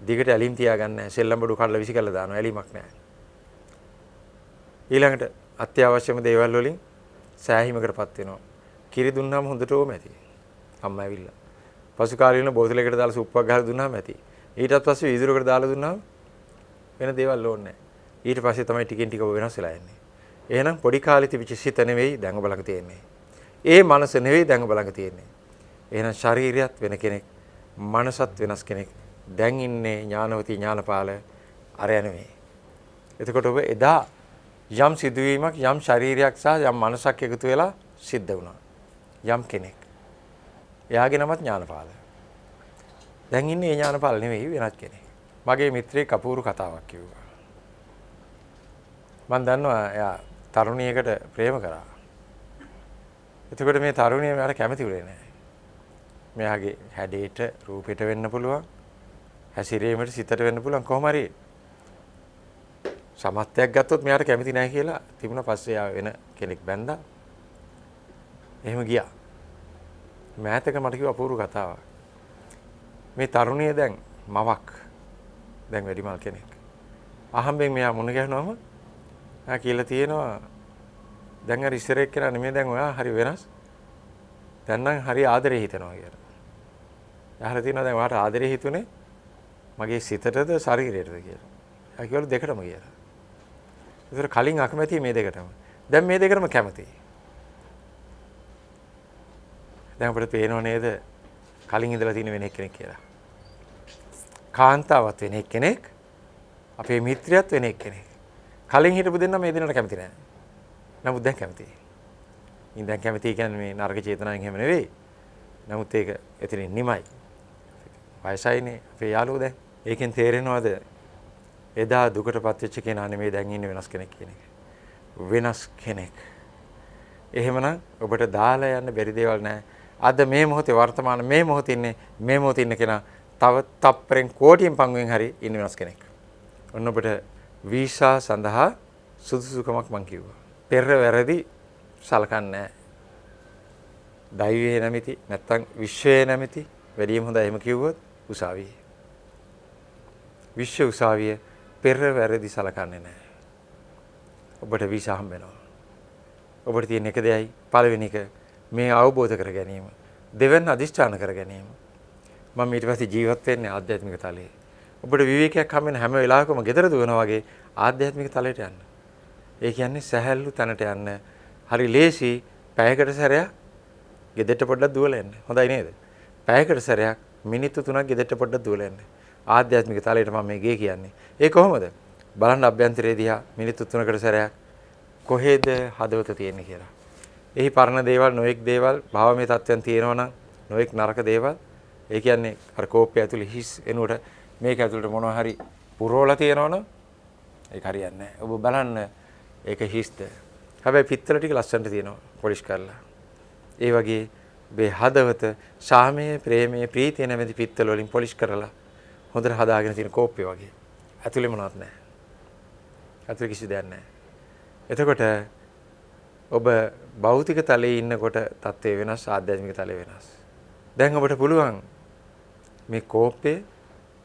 දිගට ඇලීම් තියාගන්න නැහැ. සෙල්ලම් බඩු කඩලා විසි කරලා දානවා. ඇලීමක් නැහැ. ඊළඟට අත්‍යවශ්‍යම දේවල් වලින් සෑහීමකටපත් වෙනවා. කිරි දුන්නාම හොඳට ඕම ඇති. අම්මා ඇවිල්ලා. පසු කාලීන බෝතලයකට දාලා සුප්පක් ගහලා දුන්නාම ඇති. ඊටත් පස්සේ වීදුරුවකට දාලා දුන්නාම වෙන දේවල් ඕනේ නැහැ. ඊට පස්සේ තමයි ටිකෙන් ටික වෙනස් වෙලා යන්නේ. එහෙනම් පොඩි කාලේ තිබිච්ච සිත නෙවෙයි දැන් ඔබ ළඟ තියෙන්නේ. ඒ මනස නෙවෙයි දැන් ඔබ ළඟ තියෙන්නේ. එහෙනම් ශරීරයත් වෙන කෙනෙක්, මනසත් වෙනස් කෙනෙක්. දැන් ඉන්නේ ඥානවති ඥානපාල අරය නෙවෙයි. එතකොට ඔබ එදා යම් සිදුවීමක් යම් ශරීරයක් සහ යම් මනසක් එකතු වෙලා සිද්ධ වුණා. යම් කෙනෙක්. එයාගේ නමත් ඥානපාල. දැන් ඉන්නේ ඥානපාල නෙවෙයි වෙනත් කෙනෙක්. මගේ මිත්‍රයෙක් අපූර්ව කතාවක් කිව්වා. මම දන්නවා එයා තරුණියකට ප්‍රේම කරා. එතකොට මේ තරුණිය මෙයාට කැමති වුණේ නැහැ. මෙයාගේ හැඩේට රූපෙට වෙන්න පුළුවන්. හැසිරීමට සිතට වෙන්න පුළුවන් කොහොම හරි සමත්යක් ගත්තොත් මෙයාට කැමති නැහැ කියලා තිබුණා. පස්සේ යා වෙන කෙනෙක් බැන්දා. එහෙම ගියා. මෑතක මට කිව්ව අපූර්ව කතාවක්. මේ තරුණිය දැන් මවක්. දැන් වැඩිමල් කෙනෙක්. අහම්බෙන් මෙයා මුණ ගැහුනම ආ කියලා තියෙනවා දැන් අර ඉස්සර එක්කෙනා නෙමෙයි දැන් ඔයා හරි වෙනස්. දැන් නම් හරි ආදරේ හිතනවා කියලා. අහලා තියෙනවා දැන් ඔයාට ආදරේ හිතුනේ මගේ සිතටද ශරීරයටද කියලා. ආ කිව්වලු දෙකටම කියලා. ඒතර කලින් අකමැති මේ දෙකටම. දැන් මේ දෙකටම කැමතියි. දැන් අපිට පේනව නේද කලින් ඉඳලා තියෙන වෙන කෙනෙක් කියලා. කාන්තාවත් වෙන කෙනෙක්, අපේ මිත්‍රයත් වෙන කෙනෙක්. කලින් හිටපු දෙන්න මේ දෙන්නට කැමති නැහැ. නමුත් දැන් කැමතියි. ඉතින් දැන් කැමතියි කියන්නේ මේ නරක චේතනාවෙන් හැම නෙවෙයි. නමුත් ඒක එතනින් නිමයි. වයසයිනේ අපේ යාළුවෝ දැන්. ඒකෙන් තේරෙනවද එදා දුකටපත් වෙච්ච කෙනා නෙමෙයි දැන් ඉන්නේ වෙනස් කෙනෙක් කියන එක. වෙනස් කෙනෙක්. එහෙමනම් ඔබට දාලා යන්න බැරි දේවල් නැහැ. අද මේ මොහොතේ වර්තමාන මේ මොහොතේ ඉන්නේ මේ මොහොතේ ඉන්න කෙනා තව තප්පරෙන් කෝටියෙන් පංගුවෙන් හරි ඉන්න වෙනස් කෙනෙක්. ඔන්න ඔබට වීසා සඳහා සුදුසුකමක් මං කිව්වා. පෙර වැරදි සලකන්නේ නැහැ. දෛවයේ නැමැති නැත්තම් විශ්වයේ නැමැති වැඩිම හොඳයි එහෙම කිව්වොත් උසාවියේ. විශ්ව උසාවියේ පෙර වැරදි සලකන්නේ නැහැ. ඔබට වීසා හම්බ වෙනවා. ඔබට තියෙන එක දෙයයි පළවෙනි එක මේ අවබෝධ කර ගැනීම. දෙවෙනි අදිෂ්ඨාන කර ගැනීම. මම ඊට පස්සේ ජීවත් වෙන්නේ ආධ්‍යාත්මික තලයේ. ඔබට විවේකයක් හම්බ වෙන හැම වෙලාවකම gedara දුවනවා වගේ ආධ්‍යාත්මික තලයට යන්න. ඒ කියන්නේ සැහැල්ලු තැනට යන්න. හරි ලේසි පැයකට සැරයක් ගෙදරට පොඩ්ඩක් දුවලා එන්න. හොඳයි නේද? පැයකට සැරයක් මිනිත්තු 3ක් ගෙදරට පොඩ්ඩක් දුවලා එන්න. ආධ්‍යාත්මික තලයට මම මේ ගේ කියන්නේ. ඒ කොහොමද? බලන්න අභ්‍යන්තරයේ දිහා මිනිත්තු 3කට සැරයක් කොහෙද හදවත තියෙන්නේ කියලා. එහි පරණ දේවල්, නොඑක් දේවල්, භාවමය තත්ත්වයන් තියෙනවා නම් නොඑක් නරක දේවල්. ඒ කියන්නේ අර කෝපය ඇතුලේ හිස් එනකොට මේක ඇතුලට මොනවා හරි පුරවලා තියෙනවනම් ඒක හරියන්නේ නැහැ. ඔබ බලන්න ඒක හිස්ද. හැබැයි පිත්තල ටික ලස්සනට තියෙනවා පොලිෂ් කරලා. ඒ වගේ මේ හදවත සාමයේ, ප්‍රේමයේ, ප්‍රීතිය නැමැති පිත්තල වලින් පොලිෂ් කරලා හොඳට හදාගෙන තියෙන කෝප්පය වගේ. ඇතුලේ මොනවත් නැහැ. ඇතුලේ කිසි දෙයක් නැහැ. එතකොට ඔබ භෞතික තලයේ ඉන්නකොට තත්ත්වය වෙනස්, ආධ්‍යාත්මික තලය වෙනස්. දැන් ඔබට පුළුවන් මේ කෝපය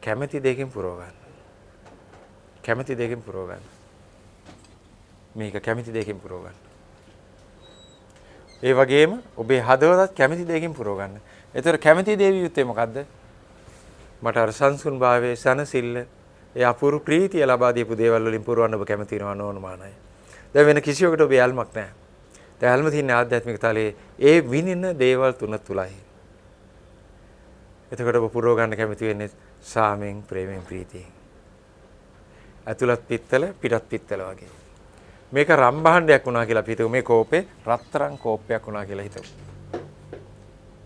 කැමැති දෙයකින් පුරව ගන්න. කැමැති දෙයකින් පුරව ගන්න. මේක කැමැති දෙයකින් පුරව ගන්න. ඒ වගේම ඔබේ හදවතත් කැමැති දෙයකින් පුරව ගන්න. ඒතර කැමැති දේ වියුත්තේ මොකද්ද? මට අර සංසුන් භාවයේ සනසිල්ල ඒ අපූර්ව ප්‍රීතිය ලබා දීපු දේවල් වලින් පුරවන්න ඔබ කැමති වෙනවා නෝනමානයි. දැන් වෙන කිසියකට ඔබ යාල්මක් නැහැ. දැන් යාල්ම තියෙන ආධ්‍යාත්මික තලයේ ඒ විනින දේවල් තුලයි. එතකොට ඔබ පුරව ගන්න කැමති වෙන්නේ සාමෙන්, ප්‍රේමෙන්, ප්‍රීතියෙන්. ඇතුළත් පිත්තල, පිටත් පිත්තල වගේ. මේක රම්භාණ්ඩයක් වුණා කියලා අපි හිතුව. මේ කෝපේ රත්තරන් කෝපයක් වුණා කියලා හිතුව.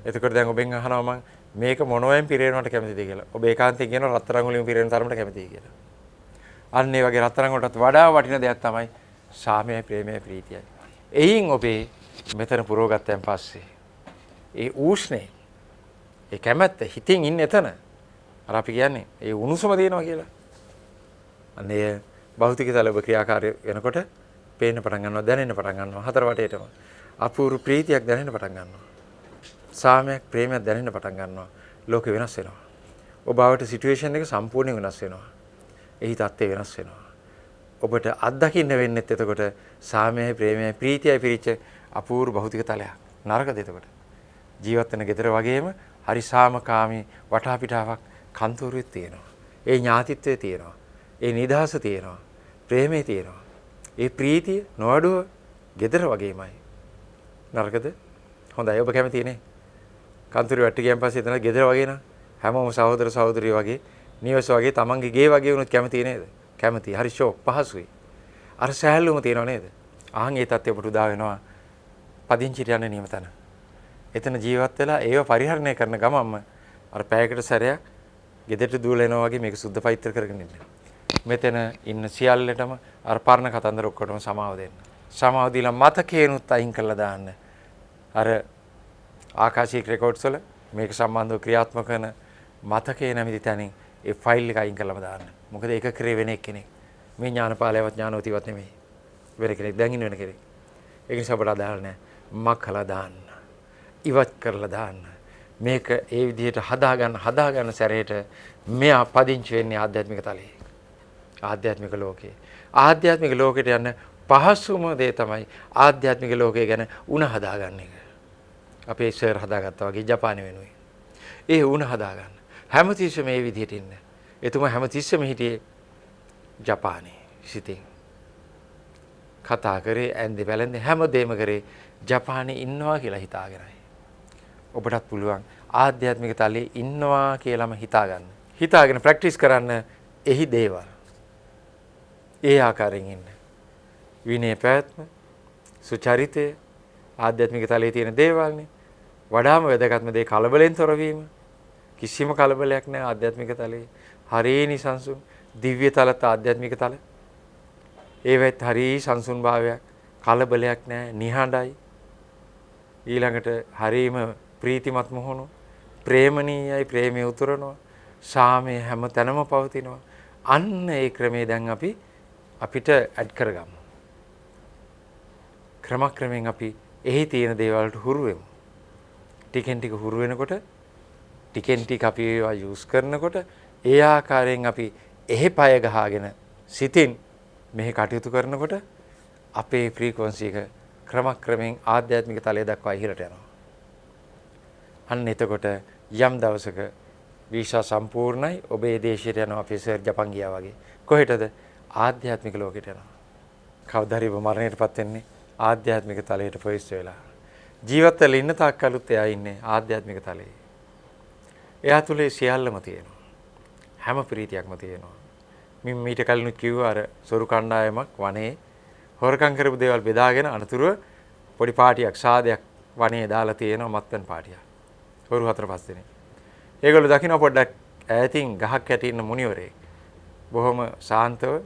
එතකොට දැන් ඔබෙන් අහනවා මම මේක මොනවෙන් පිරෙනවට කැමතිද කියලා. ඔබ ඒකාන්තයෙන් කියනවා රත්තරන් වලින් පිරෙන තරමට කැමතියි කියලා. අන්න ඒ වගේ රත්තරන් වලටත් වඩා වටින දෙයක් තමයි සාමයයි, ප්‍රේමයයි, ප්‍රීතියයි. එයින් ඔබේ මෙතන පුරවගත්තයන් පස්සේ ඒ ඌෂ්ණේ, ඒ කැමැත්ත හිතින් ඉන්නේ එතන. අර අපි කියන්නේ ඒ උණුසුම දෙනවා කියලා. අන්න ඒ භෞතික තල ඔබ ක්‍රියාකාරී වෙනකොට පේන්න පටන් ගන්නවා, දැනෙන්න පටන් ගන්නවා. හතර වටේටම අපූර්ව ප්‍රීතියක් දැනෙන්න පටන් ගන්නවා. සාමයක්, ප්‍රේමයක් දැනෙන්න පටන් ගන්නවා. ලෝකෙ වෙනස් වෙනවා. ඔබ ආවට සිටුේෂන් එක සම්පූර්ණයෙන් වෙනස් වෙනවා. එහි තත්ත්වය වෙනස් වෙනවා. ඔබට අත්දකින්න වෙන්නේ එතකොට සාමයයි, ප්‍රේමයයි, ප්‍රීතියයි පිරිච්ච අපූර්ව භෞතික තලයක්. නරකද එතකොට? ජීවත් වෙන ගෙදර වගේම හරි සාමකාමී වටා පිටාවක් කන්තෝරුවේ තියෙනවා. ඒ ඥාතිත්වයේ තියෙනවා. ඒ නිදහස තියෙනවා. ප්‍රේමයේ තියෙනවා. ඒ ප්‍රීතිය නොඅඩුව gedara වගේමයි. නරකද? හොඳයි ඔබ කැමතිනේ. කන්තුරු වැට්ටි ගියන් පස්සේ එතන gedara වගේ නා. හැමෝම සහෝදර සහෝදරිය වගේ, නිවස වගේ, තමන්ගේ ගේ වගේ වුණොත් කැමති නේද? කැමති. හරි ෂෝක් පහසුයි. අර සෑහලුම තියෙනව නේද? ආන් ඒ තත්ත්වෙ ඔබට උදා වෙනවා. පදිංචිට යන්න නියම තැන. එතන ජීවත් වෙලා ඒව පරිහරණය කරන ගමන්ම අර පැයකට සැරයක් ගෙදරට දුවලා එනවා වගේ මේක සුද්ධ පවිත්‍ර කරගෙන ඉන්න. මෙතන ඉන්න සියල්ලටම අර පරණ කතන්දර ඔක්කොටම සමාව දෙන්න. සමාව දීලා මතකේනුත් අයින් කරලා දාන්න. අර ආකාශික රෙකෝඩ්ස් වල මේක සම්බන්ධව ක්‍රියාත්මක කරන මතකේ නැමැති තැනින් ඒ ෆයිල් එක අයින් කරලාම දාන්න. මොකද ඒක කරේ වෙන එක්කෙනෙක්. මේ ඥානපාලයවත් ඥානවතිවත් නෙමෙයි. වෙන කෙනෙක් දැන් ඉන්න වෙන කෙනෙක්. ඒක නිසා අපට අදාළ නැහැ. මක්කලා දාන්න. ඉවත් කරලා දාන්න. මේක ඒ විදිහට හදාගන්න සැරේට මෙයා පදිංචි වෙන්නේ ආධ්‍යාත්මික තලයේ. ආධ්‍යාත්මික ලෝකේ. ආධ්‍යාත්මික ලෝකෙට යන පහසුම දේ තමයි ආධ්‍යාත්මික ලෝකය ගැන උණ හදාගන්න එක. අපේ සර් හදාගත්තා වගේ ජපානය වෙනුයි. ඒ උණ හදාගන්න. හැමතිස්සෙම මේ විදිහට ඉන්න. එතුමා හැමතිස්සෙම හිටියේ ජපානයේ සිටින්. කතා කරේ ඇන්දේ බැලන්දේ හැමදේම කරේ ජපානයේ ඉන්නවා කියලා හිතාගෙනයි. ඔබටත් පුළුවන් ආධ්‍යාත්මික තලයේ ඉන්නවා කියලාම හිතාගන්න. හිතාගෙන ප්‍රැක්ටිස් කරන්න එහි දේවල්. ඒ ආකාරයෙන් ඉන්න. විනය පැවැත්ම, සුචරිතය, ආධ්‍යාත්මික තලයේ තියෙන දේවල්නේ. වඩාම වැදගත්ම දේ කලබලෙන් තොරවීම. කිසිම කලබලයක් නැහැ ආධ්‍යාත්මික තලයේ. හරේ නිසංසුන් දිව්‍ය තලත් ආධ්‍යාත්මික තල. ඒවෙත් හරි සංසුන් භාවයක්, කලබලයක් නැහැ, නිහඬයි. ඊළඟට හරීම ප්‍රීතිමත් මොහොන, ප්‍රේමණීයයි, ප්‍රේමයේ උතුරනවා. සාමය හැම තැනම පවතිනවා. අන්න ඒ ක්‍රමේ දැන් අපිට ඇඩ් කරගමු. ක්‍රමක්‍රමයෙන් අපි එහි තියෙන දේවල් වලට හුරු වෙමු. ටිකෙන් ටික හුරු වෙනකොට ටිකෙන් ටික අපි ඒවා යූස් කරනකොට ඒ ආකාරයෙන් අපි එහි පය ගහගෙන සිතින් මෙහි කටයුතු කරනකොට අපේ ෆ්‍රීකවන්සි එක ක්‍රමක්‍රමයෙන් ආධ්‍යාත්මික තලය දක්වා ඉහළට යනවා. අන්න එතකොට යම් දවසක වීසා සම්පූර්ණයි ඔබේ දේශයට යනවා අපේ සර් ජපන් ගියා වගේ. කොහෙටද? ආධ්‍යාත්මික ලෝකෙට යනවා. කවදා හරි ඔබ මරණයටපත් වෙන්නේ ආධ්‍යාත්මික තලයට ප්‍රවිෂ්ඨ වෙලා. ජීවත් වෙලා ඉන්න තාක් කලුත් එයා ඉන්නේ ආධ්‍යාත්මික තලයේ. එයා තුලේ සියල්ලම තියෙනවා. හැම ප්‍රීතියක්ම තියෙනවා. මින් මීට කලින් කිව්වා අර සොරු කණ්ඩායමක් වනයේ හොරකම් කරපු දේවල් බෙදාගෙන අනතුරුව පොඩි පාටියක් සාදයක් වනයේ දාලා තියෙනවා මත්පැන් පාටියක්. හොරු 4-5 දෙනෙක්. ඒගොල්ලෝ දකින්න පොඩ්ඩක් ඈතින් ගහක් යට ඉන්න මුනිවරයෙක්. බොහොම සාන්තව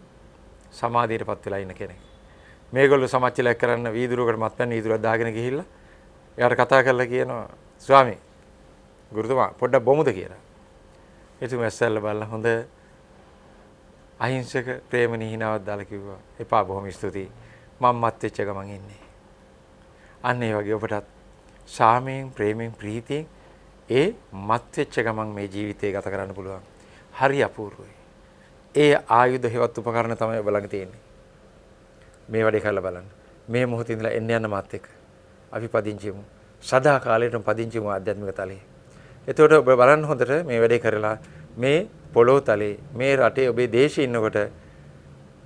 සමාධියටපත් වෙලා ඉන්න කෙනෙක්. මේගොල්ලෝ සමච්චලයක් කරන්න වීදුරුවකට මත්පැන් වීදුරුවක් දාගෙන ගිහිල්ලා එයාට කතා කරලා කියනවා ස්වාමී ගුරුතුමා පොඩ්ඩක් බොමුද කියලා. එතුමා ඇස්සල්ල බලලා හොඳ අහිංසක ප්‍රේමණී හිනාවක් දාලා කිව්වා එපා බොහොම ස්තුතියි මම මත් වෙච්ච ගමන් ඉන්නේ. අන්න ඒ වගේ ඔබටත් සාමයෙන් ප්‍රේමයෙන් ප්‍රීතියෙන් ඒ මත් වෙච්ච ගමන් මේ ජීවිතේ ගත කරන්න පුළුවන්. හරි අපූර්වයි. ඒ ආයුධ හේවත් උපකරණ තමයි ඔබ ළඟ තියෙන්නේ. මේ වැඩේ කරලා බලන්න. මේ මොහොතේ ඉඳලා එන්න යන මාත් එක්ක අපි පදිංචිමු. සදා කාලයටම පදිංචිමු ආධ්‍යාත්මික තලයේ. එතකොට ඔබ බලන්න හොඳට මේ වැඩේ කරලා මේ පොළොව තලයේ මේ රටේ ඔබේ දේශේ ඉන්නකොට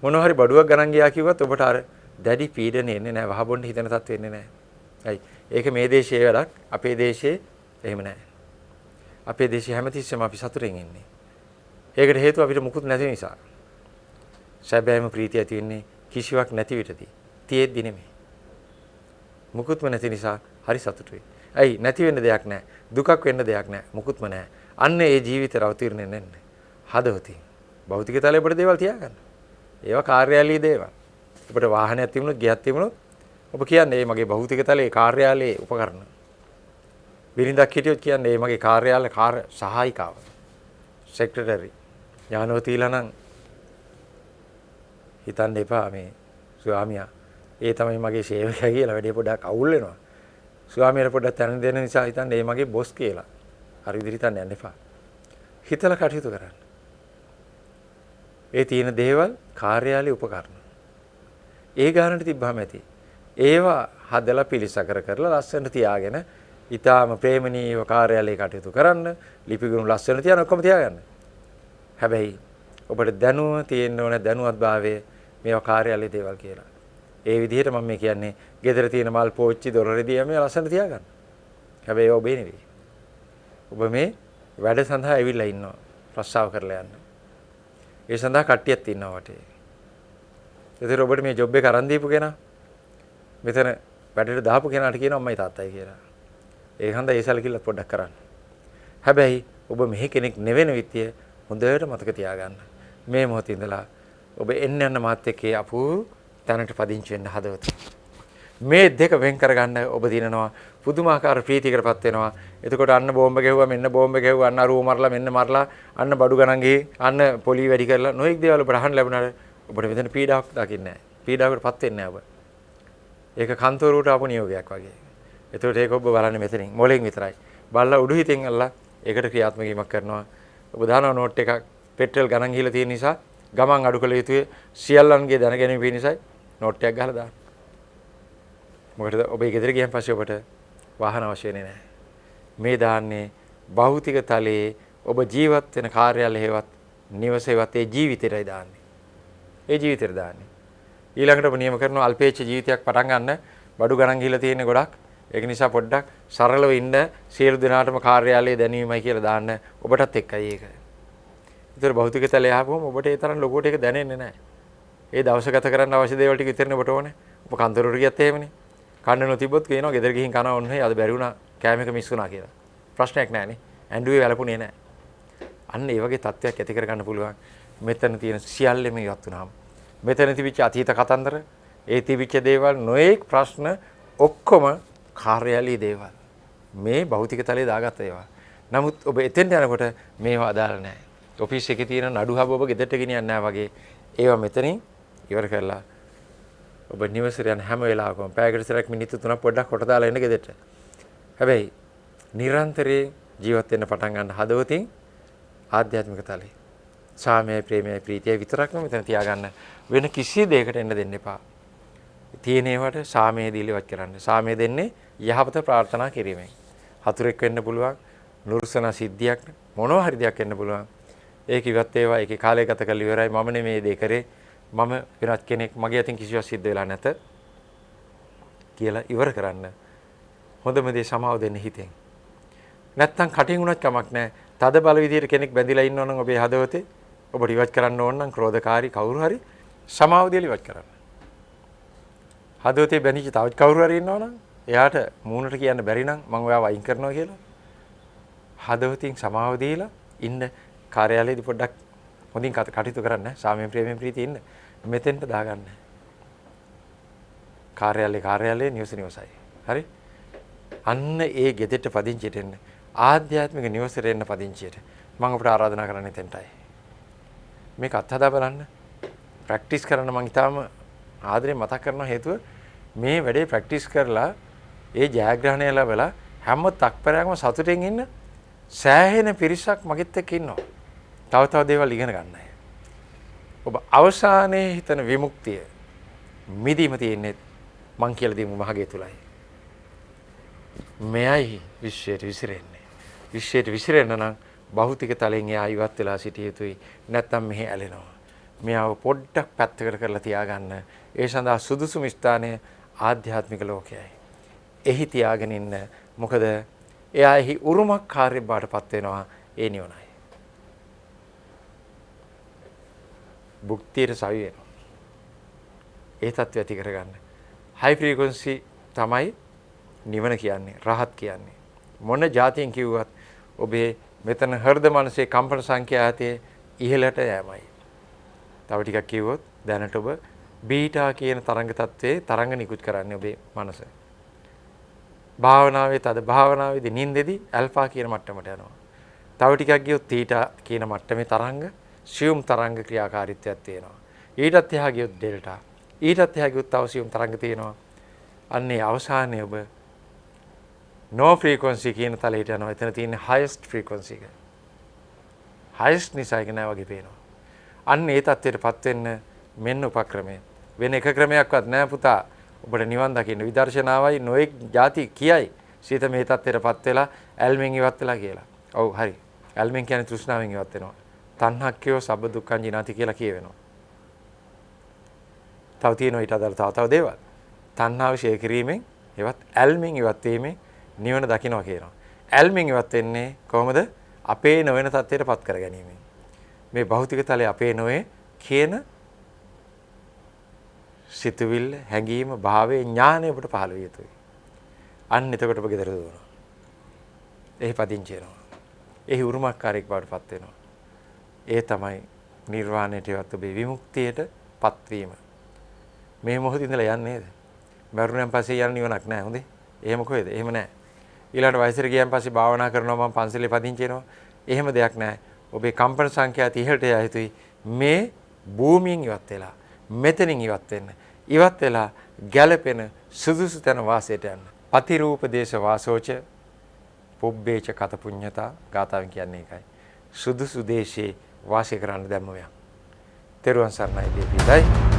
මොන හරි බඩුවක් ගණන් ගියා කිව්වත් ඔබට අර දැඩි පීඩනේ එන්නේ නැහැ. වහබොන්න හිතන තත් වෙන්නේ නැහැ. හයි. ඒක මේ දේශයේ වැඩක්. අපේ දේශේ එහෙම නැහැ. අපේ දේශේ හැමතිස්සෙම අපි සතුටින් ඉන්නේ. ඒකට හේතුව අපිට මුකුත් නැති නිසා. සැබෑම ප්‍රීතිය ඇති වෙන්නේ කිසිවක් නැති විටදී. තියෙද්දි නෙමෙයි. මුකුත්ම නැති නිසා හරි සතුටුයි. ඇයි නැති වෙන්න දෙයක් නැහැ. දුකක් වෙන්න දෙයක් නැහැ. මුකුත්ම නැහැ. අන්න ඒ ජීවිතේ රවතිරන්නේ නැන්නේ. හදවතින්. භෞතික තලයේ ඔබට දේවල් තියාගන්න. ඒවා කාර්යාලීය දේවල්. ඔබට වාහනයක් තිබුණොත්, ගෙයක් තිබුණොත් ඔබ කියන්නේ මේ මගේ භෞතික තලයේ කාර්යාලයේ උපකරණ. බිරිඳක් හිටියොත් කියන්නේ මේ මගේ කාර්යාලයේ සහායිකාව. සෙක්‍රටරි. ඥානවතීලා නම් හිතන්න එපා මේ ස්වාමියා. ඒ තමයි මගේ සේවකයා කියලා වැඩේ පොඩ්ඩක් අවුල් වෙනවා. ස්වාමියාට පොඩ්ඩක් තැන දෙන්න නිසා හිතන්නේ මේ මගේ බොස් කියලා. හරි විදිහට හිතන්න යන්න එපා. හිතලා කටයුතු කරන්න. ඒ තියෙන දේවල් කාර්යාලයේ උපකරණ. ඒ ගානට තිබ්බහම ඇති. ඒවා හදලා පිළිසකර කරලා ලස්සනට තියාගෙන ඊටාම ප්‍රේමණීයව කාර්යාලයේ කටයුතු කරන්න, ලිපිගුණ ලස්සන තියන ඔක්කොම තියාගන්න. හැබැයි ඔබට දැනුම තියෙන්න ඕන දැනුවත්භාවය මේවා කාර්යාලයේ දේවල් කියලා. ඒ විදිහට මම මේ කියන්නේ ගෙදර තියෙන මල් පෝච්චි දොර රෙදි මේ ලස්සන තියාගන්න. හැබැයි ඒවා ඔබේ නෙවෙයි. ඔබ මේ වැඩ සඳහා ඇවිල්ලා ඉන්නවා ප්‍රස්තාව කරලා යන්න. ඒ සඳහා කට්ටියක් ඉන්නවා වටේ. ඒතර ඔබට මේ ජොබ් එක අරන් දීපු කෙනා මෙතන වැඩට දාපු කෙනාට කියනවා අම්මයි තාත්තයි කියලා. ඒ හන්දා ඒ සැලකිල්ල පොඩ්ඩක් කරන්න. හැබැයි ඔබ මෙහි කෙනෙක් නෙවෙන විත්‍ය හොඳට මතක තියාගන්න. මේ මොහොතේ ඉඳලා ඔබ එන්න යන මාත් එක්කේ අපූ තැනට පදිංචි වෙන්න හදවත. මේ දෙක වෙන් කරගන්න ඔබ දිනනවා පුදුමාකාර ප්‍රීතියකටපත් වෙනවා. එතකොට අන්න බෝම්බ ගැහුවා මෙන්න බෝම්බ ගැහුවා අන්න අරුව මරලා මෙන්න මරලා අන්න බඩු ගණන් ගිහින් අන්න පොලි වැඩි කරලා නොඑක් දේවල් ඔබට අහන්න ලැබුණාට ඔබට මෙතන පීඩාවක් දකින්නේ නැහැ. පීඩාවකටපත් වෙන්නේ නැහැ ඔබ. ඒක කන්තෝරුවට ආපු නියෝගයක් වගේ. එතකොට ඒක ඔබ බලන්නේ මෙතනින් මොලෙන් විතරයි. බලලා උඩු හිතෙන් අල්ලා ඒකට ක්‍රියාත්මක වීමක් කරනවා. ඔබ දානවා නෝට් එකක් පෙට්‍රල් ගණන් ගිහලා තියෙන නිසා ගමන් අඩු කළ යුතුයි සියල්ලන්ගේ දැනගැනීම පිණිසයි නෝට් එකක් ගහලා දාන්න. මොකටද ඔබේ ගෙදර ගියන් පස්සේ ඔබට වාහන අවශ්‍ය වෙන්නේ නැහැ. මේ දාන්නේ භෞතික තලයේ ඔබ ජීවත් වෙන කාර්යාලයේවත් නිවසේවත් ඒ ජීවිතේටයි දාන්නේ. ඒ ජීවිතේට දාන්නේ. ඊළඟට ඔබ නියම කරනවා අල්පේච්ඡ ජීවිතයක් පටන් ගන්න බඩු ගණන් ගිහලා තියෙන ගොඩක්. ඒක නිසා පොඩ්ඩක් සරලව ඉන්න සියලු දෙනාටම කාර්යාලයේ දැනීමයි කියලා දාන්න ඔබටත් එක්කයි ඒක. ඒතර භෞතික තලයේ ආවම ඔබට ඒ තරම් ලොකුවට ඒක දැනෙන්නේ නැහැ. ඒ දවස ගත කරන්න අවශ්‍ය දේවල් ටික විතරනේ ඔබට ඕනේ. ඔබ කන්තරෝට ගියත් එහෙමනේ. කන්න නොතිබ්බොත් කියනවා ගෙදර ගිහින් කනවා ඔන්නේ අද බැරි වුණා කෑම එක මිස් වුණා කියලා. ප්‍රශ්නයක් නැහැනේ. ඇඬුවේ වැළපුණේ නැහැ. අන්න ඒ වගේ තත්ත්වයක් ඇති කරගන්න පුළුවන්. මෙතන තියෙන සියල්ලම ඉවත් වුණාම. මෙතන තිබිච්ච අතීත කතන්දර, ඒ තිබිච්ච දේවල් නොඑක් ප්‍රශ්න ඔක්කොම කාර්යාලීය දේවල්. මේ භෞතික තලයේ දාගත්ත ඒවා. නමුත් ඔබ එතෙන්ට යනකොට මේවා අදාළ නැහැ. ඔෆිස් එකේ තියෙන නඩු හබ ඔබ ගෙදරට ගෙනියන්නේ නැහැ වගේ. ඒවා මෙතනින් ඉවර කරලා ඔබ නිවසට යන හැම වෙලාවකම පැයකට සැරයක් මිනිත්තු 3ක් පොඩ්ඩක් කොට දාලා එන්න ගෙදරට. හැබැයි නිරන්තරයෙන් ජීවත් වෙන්න පටන් ගන්න හදවතින් ආධ්‍යාත්මික තලයේ. සාමය, ප්‍රේමය, ප්‍රීතිය විතරක්ම මෙතන තියාගන්න. වෙන කිසි දෙයකට එන්න දෙන්න එපා. තියෙන ඒවාට සාමය දීලිවත් කරන්න. සාමය දෙන්නේ යහපත ප්‍රාර්ථනා කිරීමෙන්. හතුරෙක් වෙන්න පුළුවන්, නුරුසන සිද්ධියක් මොනවා හරි දෙයක් වෙන්න පුළුවන්. ඒක ඉවත් ඒවා ඒකේ කාලය ගත කරලා ඉවරයි. මම නෙමේ දේ කරේ. මම වෙනත් කෙනෙක් මගේ අතින් කිසිවක් සිද්ධ වෙලා නැත කියලා ඉවර කරන්න. හොඳම දේ සමාව දෙන්න හිතෙන්. නැත්තම් කටින් උනත් කමක් නැහැ. තද බල විදියට කෙනෙක් බැඳිලා ඉන්නවා නම් ඔබේ හදවතේ ඔබට ඉවත් කරන්න ඕන නම් ක්‍රෝධකාරී කවුරු හරි සමාව දෙලා ඉවත් කරන්න. හදවතේ බැඳිච්ච තව කවුරු හරි ඉන්නවා නම් එයාට මූණට කියන්න බැරි නම් මම ඔයාව අයින් කරනවා කියලා. හදවතින් සමාව දීලා ඉන්න කාර්යාලයේදී පොඩ්ඩක් හොඳින් කටයුතු කරන්න. සාමයෙන් ප්‍රේමයෙන් ප්‍රීතිය ඉන්න. මෙතෙන්ට දාගන්න. කාර්යාලයේ නිවසයි. හරි? අන්න ඒ ගෙදෙට්ට පදිංචියට එන්න. ආධ්‍යාත්මික නිවසට එන්න පදිංචියට. මම ඔබට ආරාධනා කරන්නේ එතෙන්ටයි. මේක අත්හදා බලන්න. ප්‍රැක්ටිස් කරන්න මම ඊටාම ආදරෙන් මතක් කරන හේතුව මේ වැඩේ ප්‍රැක්ටිස් කරලා ඒ ජයග්‍රහණය ලැබලා හැම තක්පරයක්ම සතුටින් ඉන්න සෑහෙන පිරිසක් මගෙත් එක්ක ඉන්නවා. තව දේවල් ඉගෙන ගන්නයි. ඔබ අවසානයේ හිතන විමුක්තිය මිදීම තියෙන්නේ මං කියලා දීමු මහගේ තුලයි. මෙයයි විශ්වයට විසිරෙන්නේ. විශ්වයට විසිරෙන්න නම් භෞතික තලයෙන් එයා ඉවත් වෙලා සිටිය යුතුයි. නැත්තම් මෙහි ඇලෙනවා. මෙයාව පොඩ්ඩක් පැත්තකට කරලා තියාගන්න. ඒ සඳහා සුදුසුම ස්ථානය ආධ්‍යාත්මික ලෝකයයි. එහි තියාගෙන ඉන්න. මොකද එයා එහි උරුමක් කාර්ය බාටපත් වෙනවා. ඒ නිවනයි. භුක්තියට සවි වෙනවා. ඒ தත්ත්වය ඇති කරගන්න. හයි ෆ්‍රීකවන්සි තමයි නිවන කියන්නේ, රහත් කියන්නේ. මොන જાතියෙන් කිව්වත් ඔබේ මෙතන හෘද මනසේ කම්පන සංඛ්‍යාතයේ ඉහළට යෑමයි. තව ටිකක් කිව්වොත් දැනට ඔබ බීටා කියන තරංග තත්ත්වයේ තරංග නිකුත් කරන්නේ ඔබේ මනස. භාවනාවේ තද භාවනාවේදී නිින්දෙදී ඇල්ෆා කියන මට්ටමට යනවා. තව ටිකක් ගියොත් තීටා කියන මට්ටමේ තරංග සියුම් තරංග ක්‍රියාකාරීත්වයක් තියෙනවා. ඊටත් එහා ගියොත් ඩෙල්ටා. ඊටත් එහා ගියොත් තව සියුම් තරංග තියෙනවා. අන්නේ අවසානයේ ඔබ no frequency කියන තලයට යනවා. එතන තියෙන්නේ highest frequency එක. highest නිසා එක නෑ වගේ පේනවා. අන්න ඒ தත්ත්වයටපත් වෙන්න මෙන්න උපක්‍රමය. වෙන එක ක්‍රමයක්වත් නෑ පුතා. ඔබට නිවන් දකින්න විදර්ශනාවයි නොඑක් ಜಾති කියයි. සීත මේ தත්ත්වයටපත් වෙලා ඇල්මෙන් ඉවත් වෙලා කියලා. ඔව් හරි. ඇල්මෙන් කියන්නේ තෘෂ්ණාවෙන් ඉවත් වෙනවා. තණ්හක්ඛයෝ සබ්බ දුක්ඛං ජිනාති කියලා කියවෙනවා. තව තියෙනවා ඊට අදාළ තව දේවල්. තණ්හාව ෂේ කිරීමෙන් ඒවත් ඇල්මින් ඉවත් වීමෙන් නිවන දකින්නවා කියනවා. ඇල්මින් ඉවත් වෙන්නේ කොහොමද? අපේ නොවන තත්ත්වයට පත් කර ගැනීමෙන්. මේ භෞතික තලයේ අපේ නොවේ කියන සිතුවිල්ල, හැඟීම, භාවයේ ඥානය ඔබට පහළ විය යුතුයි. අන්න එතකොට ඔබ ගෙදර දුවනවා. එහි පදිංචි වෙනවා. එහි උරුමකාරයෙක් බවට පත් වෙනවා. ඒ තමයි නිර්වාණයටවත් ඔබේ විමුක්තියට පත්වීම. මේ මොහොතේ ඉඳලා යන්නේ නේද? මරුණන් පස්සේ යන නිවනක් නැහැ හොඳේ. එහෙම කොහෙද? එහෙම නැහැ. ඊළඟ වයසට ගියන් පස්සේ භාවනා කරනවා මම පන්සලේ පදිංචි වෙනවා. එහෙම දෙයක් නැහැ. ඔබේ කම්පන සංඛ්‍යාව ඉහළට යා යුතුයි. මේ භූමියෙන් ඉවත් වෙලා, මෙතනින් ඉවත් වෙන්න. ඉවත් වෙලා ගැළපෙන සුදුසු තැන වාසයට යන්න. පතිරූප දේශ වාසෝච පුබ්බේච කත පුඤ්ඤතා ගාතාවෙන් කියන්නේ ඒකයි. සුදුසු දේශේ වාසය කරන්න දැම්ම මෙයා. තෙරුවන් සරණයි දෙවියන්යි.